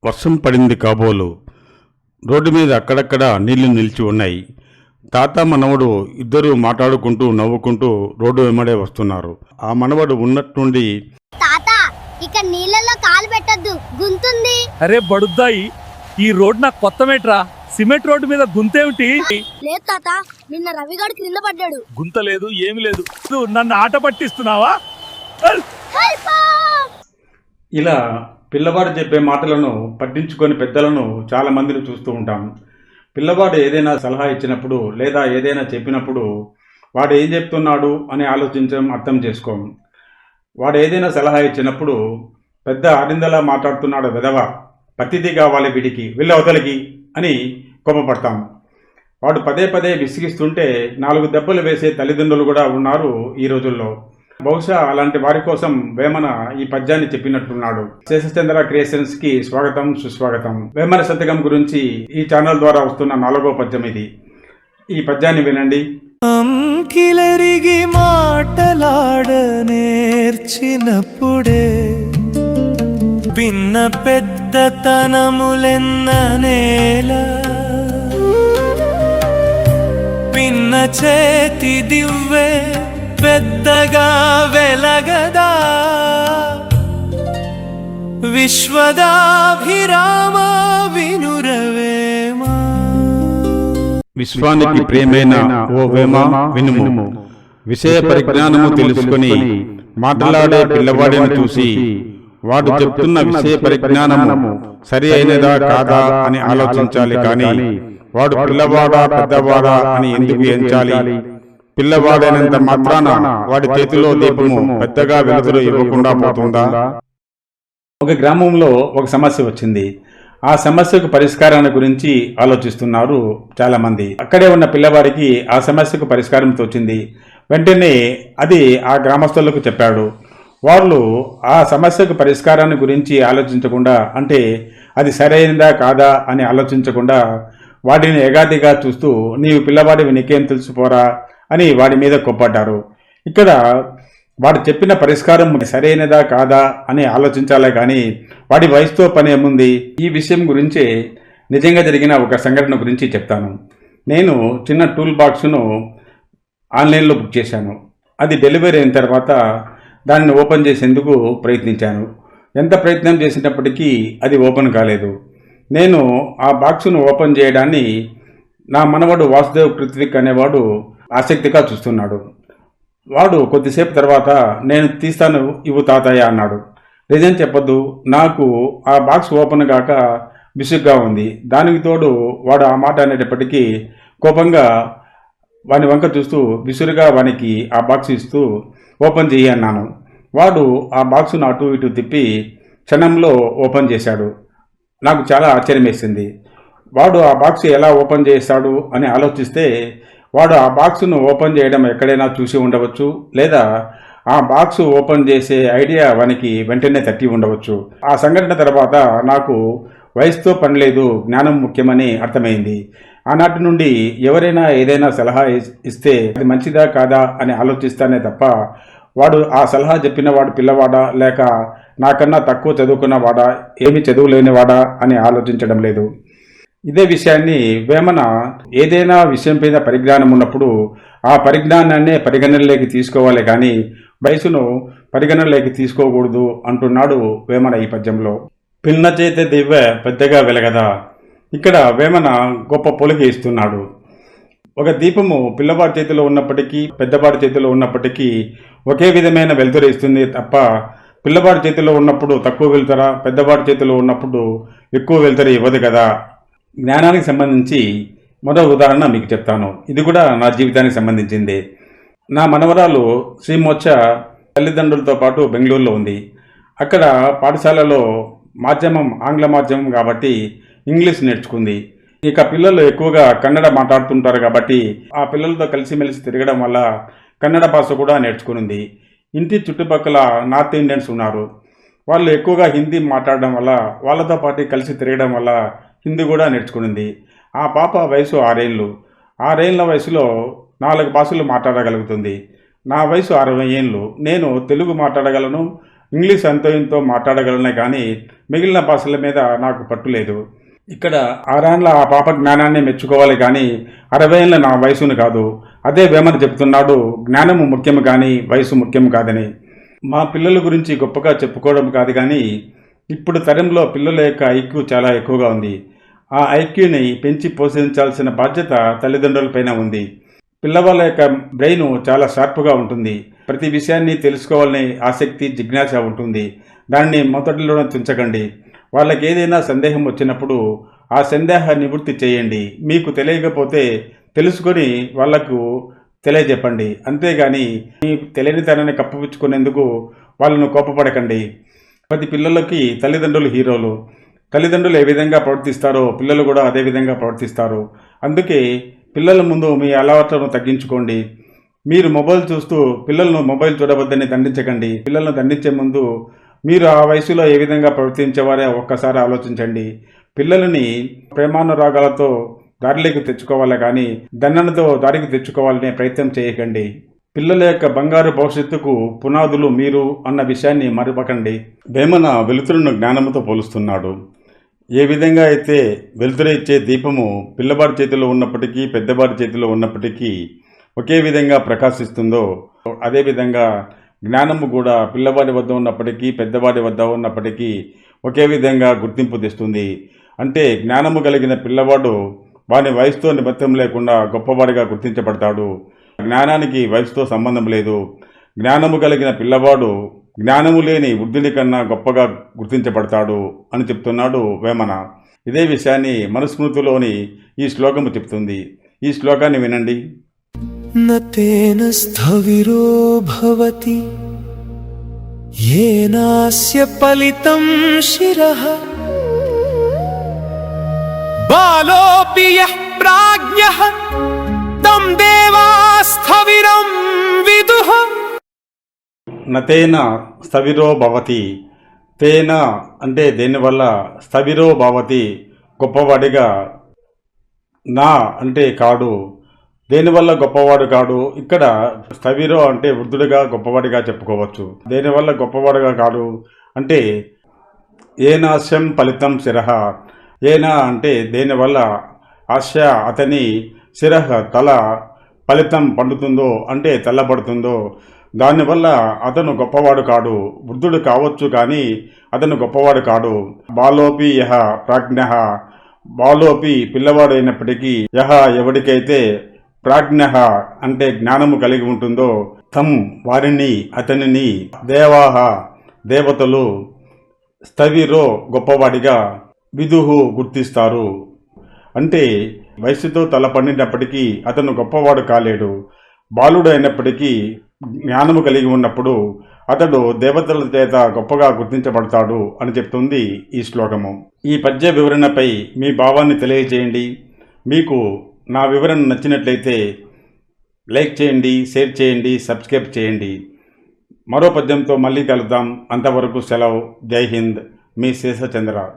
వర్షం పడింది కాబోలు. రోడ్డు మీద అక్కడక్కడ నీళ్లు నిలిచి ఉన్నాయి. తాత మనవడు ఇద్దరు మాట్లాడుకుంటూ నవ్వుకుంటూ రోడ్డు వెంబడే వస్తున్నారు. ఆ మనవడు ఉన్నట్టుండి, తాత ఇక నీళ్ళలో కాలు పెట్టద్దు, గుంతుంది. అరే బడుద్దాయి, ఈ రోడ్ నాకు కొత్తమేట్రా. సిమెంట్ రోడ్డు మీద గుంతేమిటి? లేదు తాత, నిన్న రవిగాడు క్రింద పడ్డాడు. గుంత లేదు, ఏమి లేదు. నువ్వు నన్ను ఆట పట్టిస్తున్నావా? ఇలా పిల్లవాడు చెప్పే మాటలను పట్టించుకొని పెద్దలను చాలా మందిని చూస్తూ ఉంటాం. పిల్లవాడు ఏదైనా సలహా ఇచ్చినప్పుడు లేదా ఏదైనా చెప్పినప్పుడు వాడు ఏం చెప్తున్నాడు అని ఆలోచించడం, అర్థం చేసుకోం. వాడు ఏదైనా సలహా ఇచ్చినప్పుడు పెద్ద ఆరిందలా మాట్లాడుతున్నాడు వెధవ, పత్తిది కావాలి వీడికి, వెళ్ళి అవతలికి అని కోపపడతాం. వాడు పదే పదే విసిగిస్తుంటే 4 దెబ్బలు వేసే తల్లిదండ్రులు కూడా ఉన్నారు ఈ రోజుల్లో. బహుశా అలాంటి వారి కోసం వేమన ఈ పద్యాన్ని చెప్పినట్లున్నాడు. శేషచంద్ర క్రియేషన్స్ కి స్వాగతం, సుస్వాగతం. వేమన శతకం గురించి ఈ ఛానల్ ద్వారా వస్తున్న 4వ పద్యం ఇది. ఈ పద్యాన్ని వినండి. కిలరిగి మాటలాడ నేర్చినప్పుడే భిన్న పెద్దతనములెన్న నేల పిన్న చేతి దివ్వే పెద్దగా వెలగదా విశ్వదాభిరామ వినురవేమా. విశ్వానికి ప్రియమైన ఓ వేమ వినుము. విషయ పరిజ్ఞానము తెలుసుకొని మాట్లాడే పిల్లవాడిని చూసి వాడు చెప్తున్న విషయ పరిజ్ఞానము సరి అయినదా కాదా అని ఆలోచించాలి. కానీ వాడు పిల్లవాడా పెద్దవాడా అని ఎందుకు ఎంచాలి? పిల్లవాడైనంత మాత్రాన వాడి చేతిలో దీపము పెద్దగా వెలుతురు ఇవ్వకుండా పోతుందా? ఒక గ్రామంలో ఒక సమస్య వచ్చింది. ఆ సమస్యకు పరిష్కారాన్ని గురించి ఆలోచిస్తున్నారు చాలా మంది. అక్కడే ఉన్న పిల్లవాడికి ఆ సమస్యకు పరిష్కారం తోచింది. వెంటనే అది ఆ గ్రామస్తులకు చెప్పాడు. వాళ్ళు ఆ సమస్యకు పరిష్కారాన్ని గురించి ఆలోచించకుండా, అంటే అది సరైనదా కాదా అని ఆలోచించకుండా వాడిని ఎగాదిగా చూస్తూ, నీవు పిల్లవాడివి, నీకేం తెలుసుపోరా అని వాడి మీద కోప్పడ్డారు. ఇక్కడ వాడు చెప్పిన పరిష్కారం సరైనదా కాదా అని ఆలోచించాలే కానీ వాడి వయసుతో పని ఏముంది? ఈ విషయం గురించే నిజంగా జరిగిన ఒక సంఘటన గురించి చెప్తాను. నేను చిన్న టూల్ బాక్స్ను ఆన్లైన్లో బుక్ చేశాను. అది డెలివరీ అయిన తర్వాత దాన్ని ఓపెన్ చేసేందుకు ప్రయత్నించాను. ఎంత ప్రయత్నం చేసినప్పటికీ అది ఓపెన్ కాలేదు. నేను ఆ బాక్సును ఓపెన్ చేయడాన్ని నా మనవడు వాసుదేవ్ పృథ్వీక్ అనేవాడు ఆసక్తిగా చూస్తున్నాడు. వాడు కొద్దిసేపు తర్వాత, నేను తీస్తాను, ఇవ్వు తాతయ్య అన్నాడు. నిజం చెప్పొద్దు, నాకు ఆ బాక్స్ ఓపెన్ కాక విసుగ్గా ఉంది. దానికి తోడు వాడు ఆ మాట అనేటప్పటికీ కోపంగా వాని వంక చూస్తూ విసురుగా వానికి ఆ బాక్స్ ఇస్తూ ఓపెన్ చేయి అన్నాను. వాడు ఆ బాక్సును అటు ఇటు తిప్పి క్షణంలో ఓపెన్ చేశాడు. నాకు చాలా ఆశ్చర్యం వేసింది. వాడు ఆ బాక్స్ ఎలా ఓపెన్ చేస్తాడు అని ఆలోచిస్తే, వాడు ఆ బాక్సును ఓపెన్ చేయడం ఎక్కడైనా చూసి ఉండవచ్చు, లేదా ఆ బాక్స్ ఓపెన్ చేసే ఐడియా వానికి వెంటనే తట్టి ఉండవచ్చు. ఆ సంఘటన తర్వాత నాకు వయసుతో పని లేదు, జ్ఞానం ముఖ్యమని అర్థమైంది. ఆనాటి నుండి ఎవరైనా ఏదైనా సలహా ఇస్తే అది మంచిదా కాదా అని ఆలోచిస్తానే తప్ప వాడు ఆ సలహా చెప్పిన వాడు పిల్లవాడా లేక నాకన్నా తక్కువ చదువుకున్నవాడా, ఏమి చదువు లేనివాడా అని ఆలోచించడం లేదు. ఇదే విషయాన్ని వేమన ఏదైనా విషయం మీద పరిజ్ఞానం ఉన్నప్పుడు ఆ పరిజ్ఞానాన్నే పరిగణనలోకి తీసుకోవాలి కానీ వయసును పరిగణనలోకి తీసుకోకూడదు అంటున్నాడు వేమన ఈ పద్యంలో. పిన్న చేతి దివ్వె పెద్దగా వెలగదా. ఇక్కడ వేమన గొప్ప పోలిక ఇస్తున్నాడు. ఒక దీపము పిల్లవాడి చేతిలో ఉన్నప్పటికీ పెద్దవాడి చేతిలో ఉన్నప్పటికీ ఒకే విధమైన వెలుతురు ఇస్తుంది తప్ప పిల్లవాడి చేతిలో ఉన్నప్పుడు తక్కువ వెలుతురా, పెద్దవాడి చేతిలో ఉన్నప్పుడు ఎక్కువ వెలుతురు ఇవ్వదు కదా. జ్ఞానానికి సంబంధించి మరో ఉదాహరణ మీకు చెప్తాను. ఇది కూడా నా జీవితానికి సంబంధించింది. నా మనవరాలు శ్రీమోచ్చ తల్లిదండ్రులతో పాటు బెంగళూరులో ఉంది. అక్కడ పాఠశాలలో మాధ్యమం ఆంగ్ల మాధ్యమం కాబట్టి ఇంగ్లీష్ నేర్చుకుంది. ఇక పిల్లలు ఎక్కువగా కన్నడ మాట్లాడుతుంటారు కాబట్టి ఆ పిల్లలతో కలిసిమెలిసి తిరగడం వల్ల కన్నడ భాష కూడా నేర్చుకునింది. ఇంటి చుట్టుపక్కల నార్త్ ఇండియన్స్ ఉన్నారు. వాళ్ళు ఎక్కువగా హిందీ మాట్లాడడం వల్ల వాళ్ళతో పాటు కలిసి తిరగడం వల్ల హిందీ కూడా నేర్చుకునింది. ఆ పాప వయసు 6 ఏళ్ళు. 6 ఏళ్ళ వయసులో 4 భాషలు మాట్లాడగలుగుతుంది. నా వయసు 60 ఏళ్ళు. నేను తెలుగు మాట్లాడగలను, ఇంగ్లీష్ అంతో ఇంతో మాట్లాడగలనే కానీ మిగిలిన భాషల మీద నాకు పట్టు లేదు. ఇక్కడ 6 ఏళ్ల ఆ పాప జ్ఞానాన్ని మెచ్చుకోవాలి కానీ 60 ఏళ్ళ నా వయసును కాదు. అదే వేమన చెప్తున్నాడు, జ్ఞానము ముఖ్యం కానీ వయసు ముఖ్యం కాదని. మా పిల్లల గురించి గొప్పగా చెప్పుకోవడం కాదు కానీ ఇప్పుడు తరంలో పిల్లల యొక్క ఐక్యూ చాలా ఎక్కువగా ఉంది. ఆ ఐక్యూని పెంచి పోషించాల్సిన బాధ్యత తల్లిదండ్రులపైన ఉంది. పిల్లవాళ్ళ యొక్క బ్రెయిన్ చాలా షార్ప్గా ఉంటుంది. ప్రతి విషయాన్ని తెలుసుకోవాలనే ఆసక్తి, జిజ్ఞాస ఉంటుంది. దాన్ని మొదటిలోనే తుంచకండి. వాళ్ళకి ఏదైనా సందేహం వచ్చినప్పుడు ఆ సందేహ నివృత్తి చేయండి. మీకు తెలియకపోతే తెలుసుకొని వాళ్లకు తెలియజెప్పండి. అంతేగాని మీ తెలియనితనాన్ని కప్పిపుచ్చుకునేందుకు వాళ్ళను కోపపడకండి. ప్రతి పిల్లలకి తల్లిదండ్రులు హీరోలు. తల్లిదండ్రులు ఏ విధంగా ప్రవర్తిస్తారో పిల్లలు కూడా అదే విధంగా ప్రవర్తిస్తారు. అందుకే పిల్లల ముందు మీ అలవాట్లను తగ్గించుకోండి. మీరు మొబైల్ చూస్తూ పిల్లలను మొబైల్ చూడవద్దని దండించకండి. పిల్లలను దండించే ముందు మీరు ఆ వయసులో ఏ విధంగా ప్రవర్తించేవారో ఒక్కసారి ఆలోచించండి. పిల్లలని ప్రేమానురాగాలతో దారిలోకి తెచ్చుకోవాలి కానీ దండనతో దారికి తెచ్చుకోవాలనే ప్రయత్నం చేయకండి. పిల్లల యొక్క బంగారు భవిష్యత్తుకు పునాదులు మీరు అన్న విషయాన్ని మరవకండి. వేమన వెలుతురును జ్ఞానముతో పోలుస్తున్నాడు. ఏ విధంగా అయితే వెలుతురు ఇచ్చే దీపము పిల్లవాడి చేతిలో ఉన్నప్పటికీ పెద్దవాడి చేతిలో ఉన్నప్పటికీ ఒకే విధంగా ప్రకాశిస్తుందో అదేవిధంగా జ్ఞానము కూడా పిల్లవాడి వద్ద ఉన్నప్పటికీ పెద్దవాడి వద్ద ఉన్నప్పటికీ ఒకే విధంగా గుర్తింపు తెస్తుంది. అంటే జ్ఞానము కలిగిన పిల్లవాడు వాని వయసుతో నిమిత్తం లేకుండా గొప్పవాడిగా గుర్తించబడతాడు. జ్ఞానానికి వయసుతో సంబంధం లేదు. జ్ఞానము కలిగిన పిల్లవాడు జ్ఞానము లేని వృద్ధుని కన్నా గొప్పగా గుర్తించబడతాడు అని చెప్తున్నాడు వేమన. ఇదే విషయాన్ని మనుస్మృతిలోని ఈ శ్లోకము చెప్తుంది. ఈ శ్లోకాన్ని వినండి. నతేన స్థవిరో భవతి యేనాస్య ఫలితం శిరః బాలోపి యః ప్రాజ్ఞః తం దేవా స్థవిరం విదుః. నతేన స్థవిరో భవతి. తేన అంటే దేనివల్ల, స్థవిరో భవతి గొప్పవాడిగా, నా అంటే కాడు, దేనివల్ల గొప్పవాడు కాడు. ఇక్కడ స్థవిరో అంటే వృద్ధుడిగా గొప్పవాడిగా చెప్పుకోవచ్చు. దేనివల్ల గొప్పవాడుగా కాడు అంటే ఏనాశం ఫలితం శిరః. ఏనా అంటే దేనివల్ల, ఆశ అతని శిరః తల, ఫలితం పండుతుందో అంటే తెల్లబడుతుందో దానివల్ల అతను గొప్పవాడు కాడు. వృద్ధుడు కావచ్చు కానీ అతను గొప్పవాడు కాడు. బాలోపి యహ ప్రాజ్ఞః. బాలోపి పిల్లవాడు అయినప్పటికీ యహ ఎవడికైతే ప్రాజ్ఞః అంటే జ్ఞానము కలిగి ఉంటుందో తం వారిని అతనిని దేవాహ దేవతలు స్థవిరో గొప్పవాడిగా విదుహు గుర్తిస్తారు. అంటే వయస్సుతో తల పండినప్పటికీ అతను గొప్పవాడు కాలేడు. బాలుడు అయినప్పటికీ జ్ఞానము కలిగి ఉన్నప్పుడు అతడు దేవతల చేత గొప్పగా గుర్తించబడతాడు అని చెప్తుంది ఈ శ్లోకము. ఈ పద్య వివరణపై మీ భావాన్ని తెలియజేయండి. మీకు నా వివరణ నచ్చినట్లయితే లైక్ చేయండి, షేర్ చేయండి, సబ్స్క్రైబ్ చేయండి. మరో పద్యంతో మళ్ళీ కలుద్దాం. అంతవరకు సెలవు. జై హింద్. మీ శేషచంద్ర.